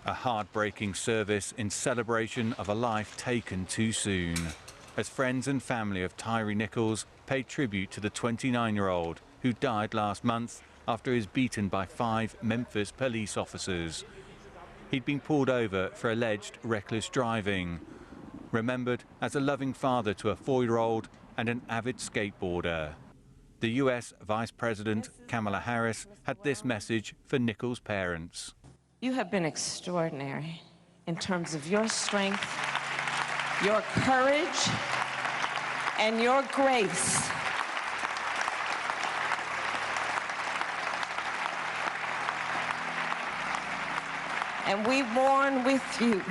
A heartbreaking service in celebration of a life taken too soon, as friends and family of Tyre Nichols paid tribute to the 29-year-old who died last month after he was beaten by 5 Memphis police officers. He'd been pulled over for alleged reckless driving, remembered as a loving father to a 4-year-old and an avid skateboarder. The US Vice President Kamala Harris had this message for Nichols' parents. You have been extraordinary in terms of your strength, your courage, and your grace. And we mourn with you,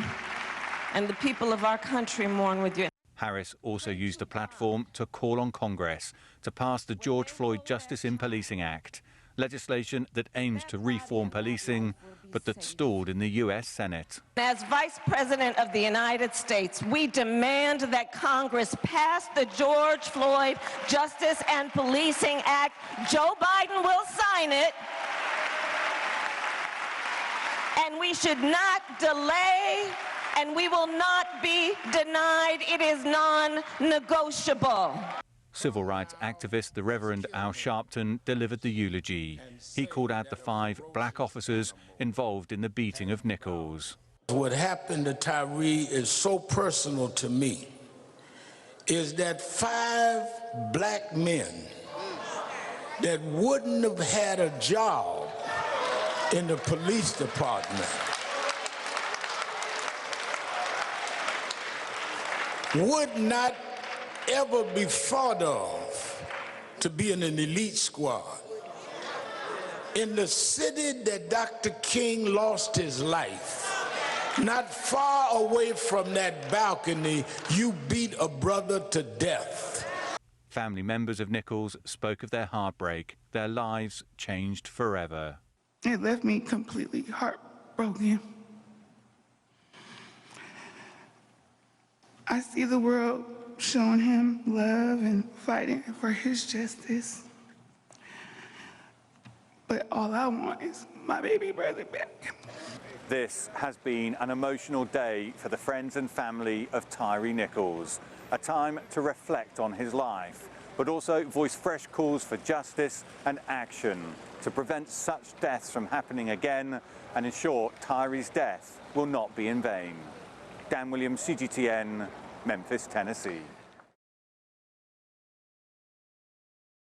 and the people of our country mourn with you. Harris also used the platform to call on Congress to pass the George Floyd Justice in Policing Act, legislation that aims to reform policing, but that stalled in the US Senate. As Vice President of the United States, we demand that Congress pass the George Floyd Justice and Policing Act. Joe Biden will sign it, and we should not delay, and we will not be denied. It is non-negotiable. Civil rights activist the Reverend Al Sharpton delivered the eulogy. He called out the 5 black officers involved in the beating of Nichols. What happened to Tyre is so personal to me, is that 5 black men that wouldn't have had a job in the police department would not ever be thought of to be in an elite squad. In the city that Dr. King lost his life, not far away from that balcony, you beat a brother to death. Family members of Nichols spoke of their heartbreak. Their lives changed forever. It left me completely heartbroken. I see the world showing him love and fighting for his justice. But all I want is my baby brother back. This has been an emotional day for the friends and family of Tyre Nichols. A time to reflect on his life, but also voice fresh calls for justice and action to prevent such deaths from happening again and ensure Tyre's death will not be in vain. Dan Williams, CGTN, Memphis, Tennessee.